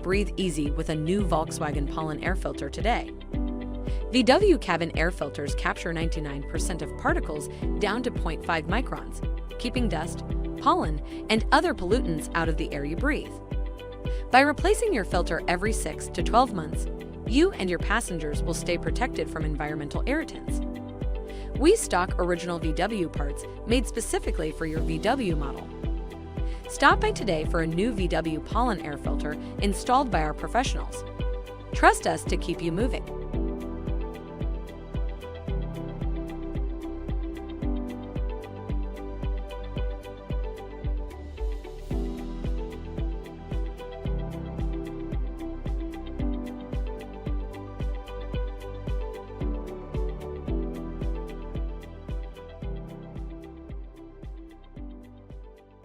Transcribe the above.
breathe easy with a new Volkswagen pollen air filter today. VW cabin air filters capture 99% of particles down to 0.5 microns, keeping dust, pollen, and other pollutants out of the air you breathe. By replacing your filter every 6 to 12 months, you and your passengers will stay protected from environmental irritants. We stock original VW parts made specifically for your VW model. Stop by today for a new VW pollen air filter installed by our professionals. Trust us to keep you moving.